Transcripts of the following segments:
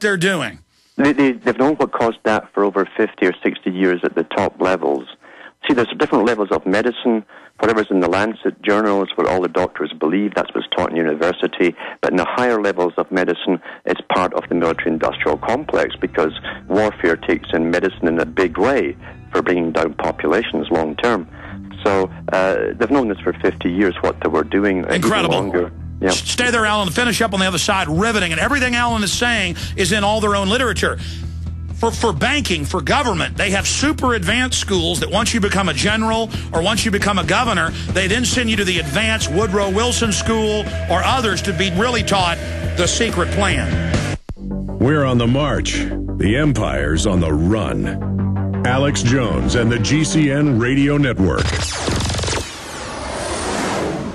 they're doing? They've known what caused that for over 50 or 60 years at the top levels. See, there's different levels of medicine. Whatever's in the Lancet journal is what all the doctors believe. That's what's taught in university. But in the higher levels of medicine, it's part of the military-industrial complex because warfare takes in medicine in a big way for bringing down populations long-term. So they've known this for 50 years, what they were doing. Incredible. Even longer. Yeah. Stay there, Alan. Finish up on the other side. Riveting. And everything Alan is saying is in all their own literature. For banking, for government, they have super advanced schools that once you become a general or once you become a governor, they then send you to the advanced Woodrow Wilson School or others to be really taught the secret plan. We're on the march. The Empire's on the run. Alex Jones and the GCN Radio Network.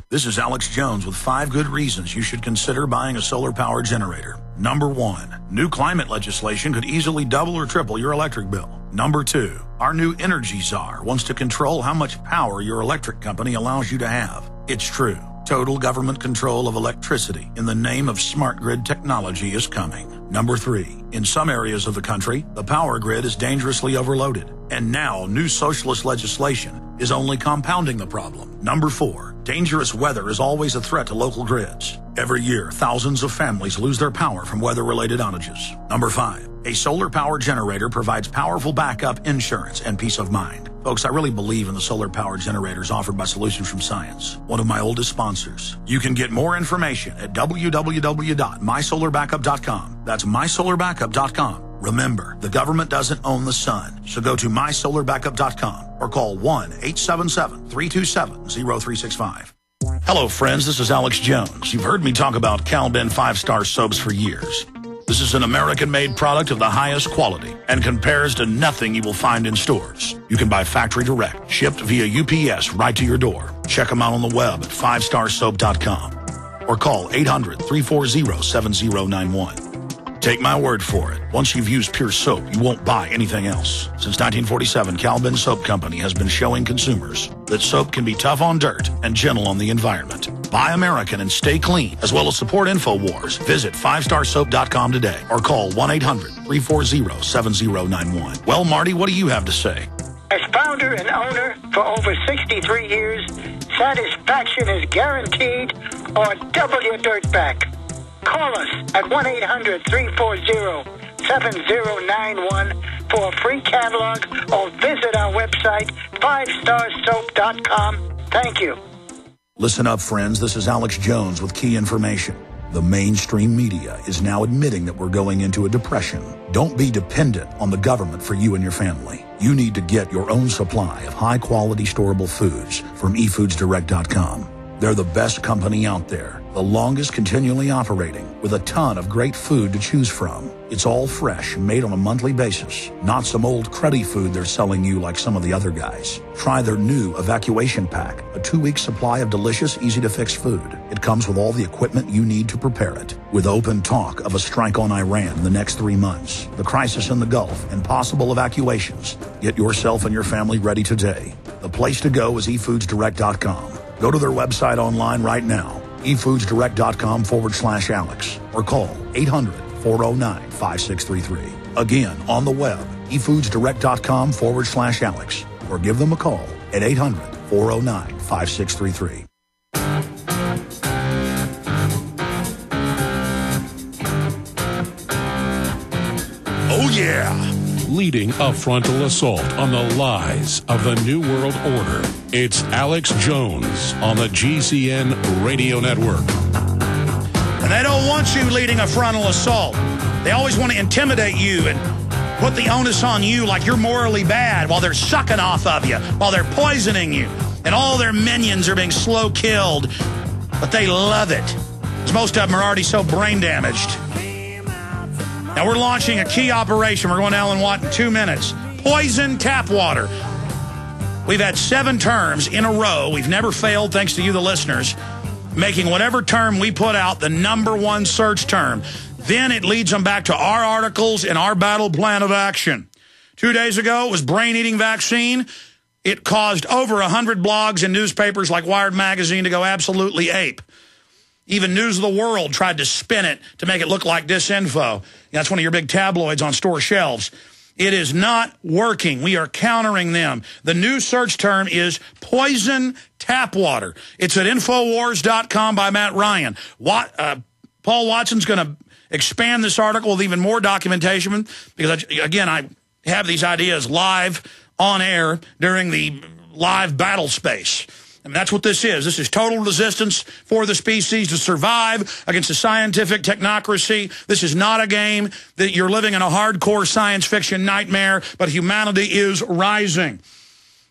This is Alex Jones with 5 good reasons you should consider buying a solar power generator. Number 1, new climate legislation could easily double or triple your electric bill. Number 2, our new energy czar wants to control how much power your electric company allows you to have. It's true. Total government control of electricity in the name of smart grid technology is coming. Number 3, in some areas of the country, the power grid is dangerously overloaded. And now new socialist legislation is only compounding the problem. Number 4, dangerous weather is always a threat to local grids. Every year, thousands of families lose their power from weather-related outages. Number 5, a solar power generator provides powerful backup insurance and peace of mind. Folks, I really believe in the solar power generators offered by Solutions from Science, one of my oldest sponsors. You can get more information at www.mysolarbackup.com. That's mysolarbackup.com. Remember, the government doesn't own the sun, so go to mysolarbackup.com or call 1-877-327-0365. Hello, friends. This is Alex Jones. You've heard me talk about Cal-Ben 5-star soaps for years. This is an American-made product of the highest quality and compares to nothing you will find in stores. You can buy factory direct, shipped via UPS right to your door. Check them out on the web at 5starsoap.com or call 800-340-7091. Take my word for it. Once you've used Pure Soap, you won't buy anything else. Since 1947, Cal-Ben Soap Company has been showing consumers that soap can be tough on dirt and gentle on the environment. Buy American and stay clean, as well as support InfoWars. Visit 5starsoap.com today or call 1-800-340-7091. Well, Marty, what do you have to say? As founder and owner for over 63 years, satisfaction is guaranteed or double your dirt back. Call us at 1-800-340-7091 for a free catalog or visit our website, 5starsoap.com. Thank you. Listen up, friends. This is Alex Jones with key information. The mainstream media is now admitting that we're going into a depression. Don't be dependent on the government for you and your family. You need to get your own supply of high-quality storable foods from eFoodsDirect.com. They're the best company out there, the longest continually operating, with a ton of great food to choose from. It's all fresh and made on a monthly basis, not some old cruddy food they're selling you like some of the other guys. Try their new Evacuation Pack, a 2-week supply of delicious, easy-to-fix food. It comes with all the equipment you need to prepare it. With open talk of a strike on Iran in the next 3 months, the crisis in the Gulf, and possible evacuations, get yourself and your family ready today. The place to go is eFoodsDirect.com. Go to their website online right now, eFoodsDirect.com/Alex, or call 800-409-5633. Again, on the web, eFoodsDirect.com/Alex, or give them a call at 800-409-5633. Oh, yeah. Leading a frontal assault on the lies of the New World Order. It's Alex Jones on the GCN Radio Network. And they don't want you leading a frontal assault. They always want to intimidate you and put the onus on you like you're morally bad while they're sucking off of you, while they're poisoning you. And all their minions are being slow killed. But they love it, because most of them are already so brain damaged. Now, we're launching a key operation. We're going to Alan Watt in 2 minutes. Poison tap water. We've had 7 terms in a row. We've never failed, thanks to you, the listeners, making whatever term we put out the #1 search term. Then it leads them back to our articles and our battle plan of action. 2 days ago, it was brain-eating vaccine. It caused over 100 blogs and newspapers like Wired Magazine to go absolutely ape. Even News of the World tried to spin it to make it look like disinfo. That's one of your big tabloids on store shelves. It is not working. We are countering them. The new search term is poison tap water. It's at Infowars.com by Matt Ryan. Paul Watson's going to expand this article with even more documentation because, again, I have these ideas live on air during the live battle space. And that's what this is. This is total resistance for the species to survive against a scientific technocracy. This is not a game that you're living in a hardcore science fiction nightmare, but humanity is rising.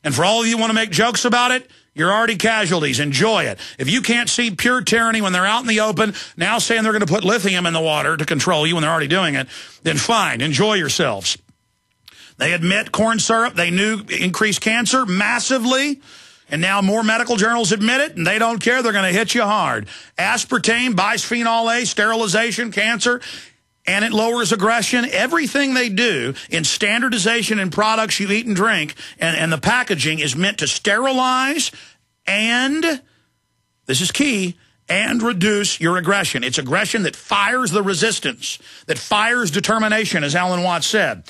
And for all of you who want to make jokes about it, you're already casualties. Enjoy it. If you can't see pure tyranny when they're out in the open, now saying they're going to put lithium in the water to control you when they're already doing it, then fine, enjoy yourselves. They admit corn syrup, they knew increased cancer massively. And now more medical journals admit it, and they don't care. They're going to hit you hard. Aspartame, bisphenol A, sterilization, cancer, and it lowers aggression. Everything they do in standardization in products you eat and drink and the packaging is meant to sterilize and, this is key, and reduce your aggression. It's aggression that fires the resistance, that fires determination, as Alan Watts said.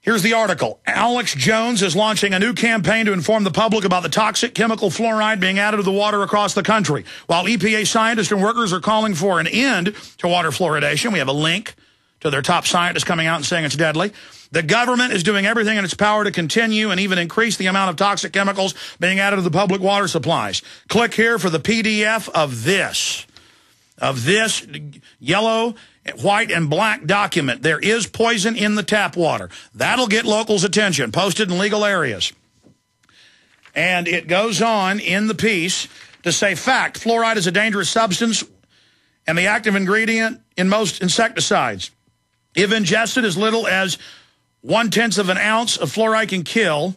Here's the article. Alex Jones is launching a new campaign to inform the public about the toxic chemical fluoride being added to the water across the country. While EPA scientists and workers are calling for an end to water fluoridation, we have a link to their top scientists coming out and saying it's deadly. The government is doing everything in its power to continue and even increase the amount of toxic chemicals being added to the public water supplies. Click here for the PDF of this yellow, white, and black document. There is poison in the tap water. That'll get locals' attention, posted in legal areas. And it goes on in the piece to say, fact, fluoride is a dangerous substance and the active ingredient in most insecticides. If ingested as little as 1/10 of an ounce of fluoride can kill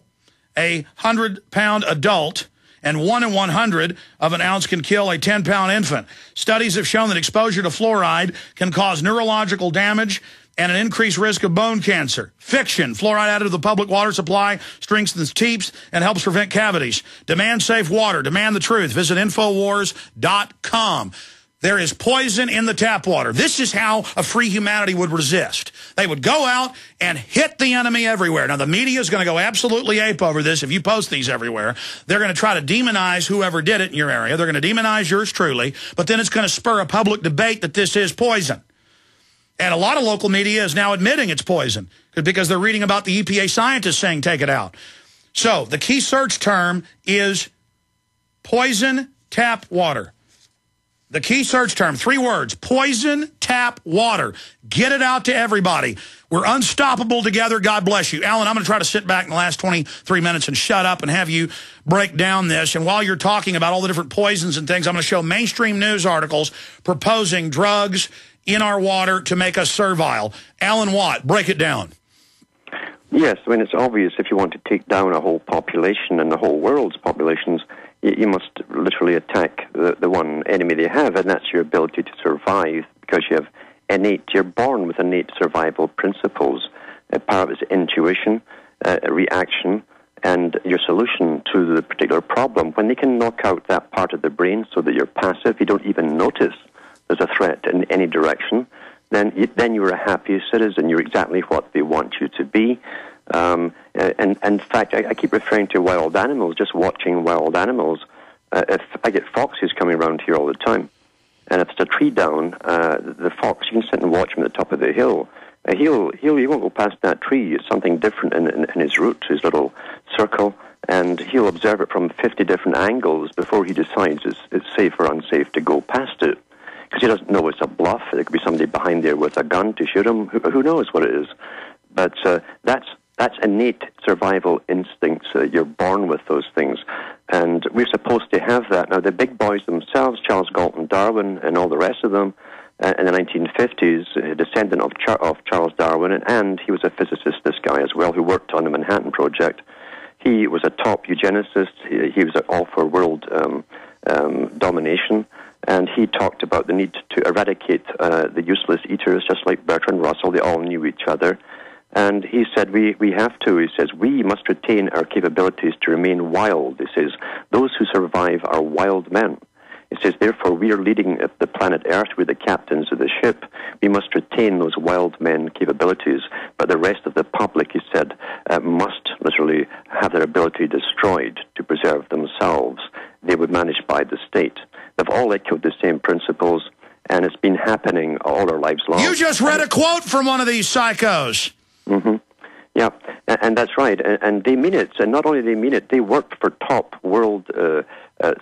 a 100-pound adult, and 1 in 100 of an ounce can kill a 10-pound infant. Studies have shown that exposure to fluoride can cause neurological damage and an increased risk of bone cancer. Fiction. Fluoride added to the public water supply strengthens teeth and helps prevent cavities. Demand safe water. Demand the truth. Visit Infowars.com. There is poison in the tap water. This is how a free humanity would resist. They would go out and hit the enemy everywhere. Now, the media is going to go absolutely ape over this if you post these everywhere. They're going to try to demonize whoever did it in your area. They're going to demonize yours truly, but then it's going to spur a public debate that this is poison. And a lot of local media is now admitting it's poison because they're reading about the EPA scientists saying take it out. So the key search term is poison tap water. The key search term, 3 words, poison tap water. Get it out to everybody. We're unstoppable together. God bless you. Alan, I'm going to try to sit back in the last 23 minutes and shut up and have you break down this. And while you're talking about all the different poisons and things, I'm going to show mainstream news articles proposing drugs in our water to make us servile. Alan Watt, break it down. Yes, I mean, it's obvious if you want to take down a whole population and the whole world's populations, you must literally attack the one enemy they have, and that's your ability to survive, because you're born with innate survival principles. Part of it is intuition, reaction, and your solution to the particular problem. When they can knock out that part of the brain so that you're passive, you don't even notice there's a threat in any direction, then you're a happy citizen. You're exactly what they want you to be. And in fact, I keep referring to wild animals, just watching wild animals. If I get foxes coming around here all the time, and if it's a tree down, the fox, you can sit and watch him at the top of the hill. He won't go past that tree. It's something different in his route, his little circle, and he'll observe it from 50 different angles before he decides it's safe or unsafe to go past it. Because he doesn't know it's a bluff. There could be somebody behind there with a gun to shoot him. Who knows what it is? But that's innate survival instincts. You're born with those things. And we're supposed to have that. Now, the big boys themselves, Charles Galton Darwin and all the rest of them, in the 1950s, a descendant of Charles Darwin, and he was a physicist, this guy as well, who worked on the Manhattan Project. He was a top eugenicist. He was all for world domination. And he talked about the need to eradicate the useless eaters, just like Bertrand Russell. They all knew each other. And he said, we have to. He says, we must retain our capabilities to remain wild. He says, those who survive are wild men. He says, therefore, we are leading the planet Earth. We're the captains of the ship. We must retain those wild men capabilities, but the rest of the public, he said, must literally have their ability destroyed to preserve themselves. They would manage by the state. They've all echoed the same principles, and it's been happening all our lives long. You just read a quote from one of these psychos. Mm-hmm. Yeah, and that's right. And they mean it. And not only they mean it, they work for top world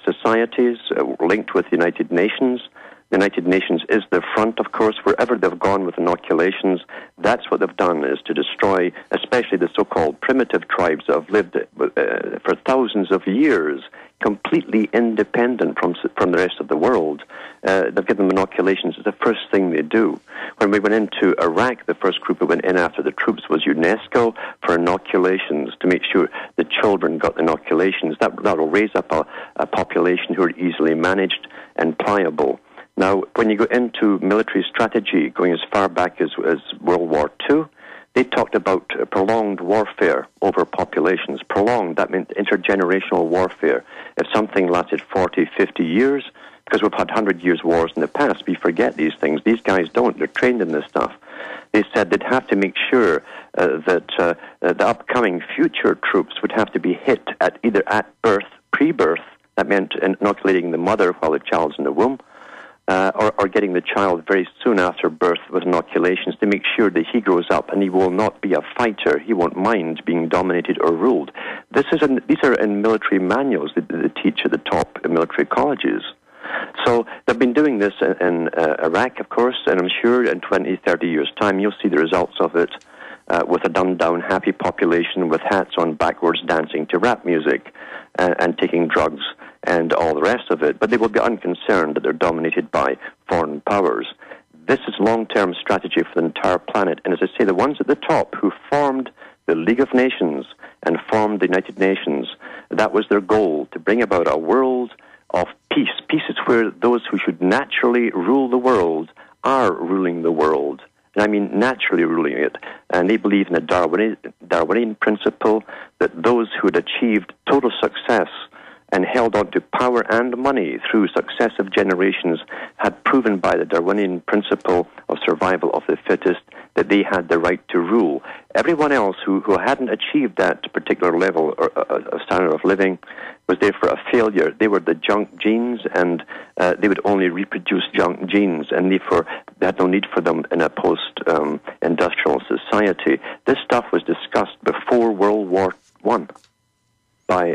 societies linked with the United Nations. The United Nations is the front, of course. Wherever they've gone with inoculations, that's what they've done, is to destroy, especially the so-called primitive tribes that have lived for thousands of years, completely independent from the rest of the world. They've given them inoculations. It's the first thing they do. When we went into Iraq, the first group that went in after the troops was UNESCO for inoculations, to make sure the children got inoculations. That will raise up a population who are easily managed and pliable. Now, when you go into military strategy, going as far back as World War II, they talked about prolonged warfare over populations. Prolonged, that meant intergenerational warfare. If something lasted 40, 50 years, because we've had 100 years wars in the past, we forget these things. These guys don't. They're trained in this stuff. They said they'd have to make sure that the upcoming future troops would have to be hit either at birth, pre-birth, that meant inoculating the mother while the child's in the womb, or getting the child very soon after birth with inoculations to make sure that he grows up and he will not be a fighter. He won't mind being dominated or ruled. These are in military manuals that they teach at the top military colleges. So they've been doing this in Iraq, of course, and I'm sure in 20, 30 years' time you'll see the results of it with a dumbed-down, happy population with hats on backwards dancing to rap music and taking drugs and all the rest of it. But they will be unconcerned that they're dominated by foreign powers. This is long-term strategy for the entire planet. And as I say, the ones at the top who formed the League of Nations and formed the United Nations, that was their goal, to bring about a world of peace. Peace is where those who should naturally rule the world are ruling the world. And I mean naturally ruling it. And they believe in the Darwinian principle that those who had achieved total success and held on to power and money through successive generations had proven by the Darwinian principle of survival of the fittest that they had the right to rule. Everyone else who hadn't achieved that particular level or standard of living was there for a failure. They were the junk genes, and they would only reproduce junk genes, and therefore they had no need for them in a post-industrial society. This stuff was discussed before World War I.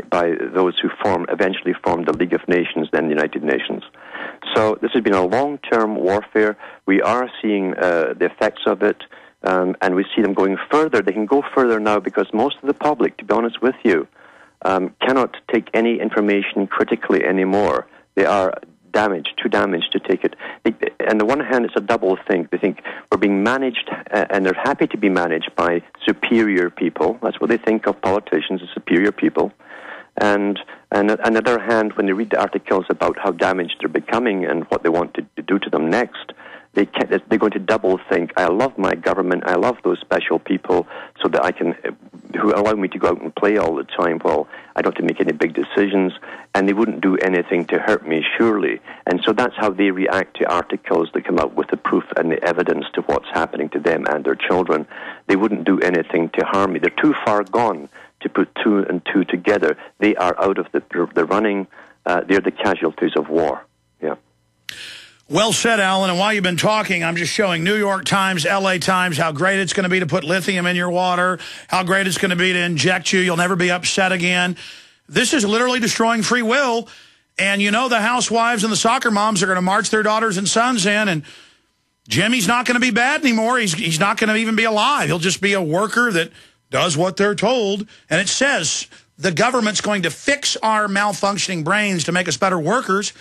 By those who eventually formed the League of Nations, then the United Nations. So this has been a long-term warfare. We are seeing the effects of it, and we see them going further. They can go further now because most of the public, to be honest with you, cannot take any information critically anymore. They are too damaged to take it. On the one hand, it's a double thing. They think we're being managed, and they're happy to be managed by superior people. That's what they think of politicians, as superior people. And on the other hand, when they read the articles about how damaged they're becoming and what they want to do to them next, they're going to double think, I love my government, I love those special people so that who allow me to go out and play all the time. Well, I don't have to make any big decisions, and they wouldn't do anything to hurt me, surely. And so that's how they react to articles that come out with the proof and the evidence to what's happening to them and their children. They wouldn't do anything to harm me. They're too far gone to put two and two together. They are out of the running. They're the casualties of war. Yeah. Well said, Alan. And while you've been talking, I'm just showing New York Times, LA Times, how great it's going to be to put lithium in your water, how great it's going to be to inject you. You'll never be upset again. This is literally destroying free will. And you know the housewives and the soccer moms are going to march their daughters and sons in, and Jimmy's not going to be bad anymore. He's not going to even be alive. He'll just be a worker that does what they're told. And it says the government's going to fix our malfunctioning brains to make us better workers.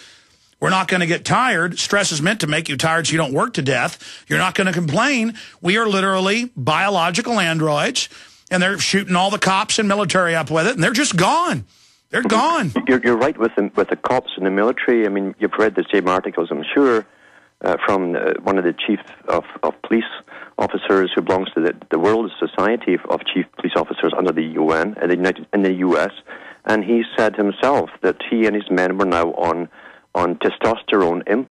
We're not going to get tired. Stress is meant to make you tired so you don't work to death. You're not going to complain. We are literally biological androids, and they're shooting all the cops and military up with it, and they're just gone. They're gone. You're right with the cops and the military. I mean, you've read the same articles, I'm sure, from one of the chief of police officers who belongs to the World Society of Chief Police Officers under the UN in the US, and he said himself that he and his men were now on on testosterone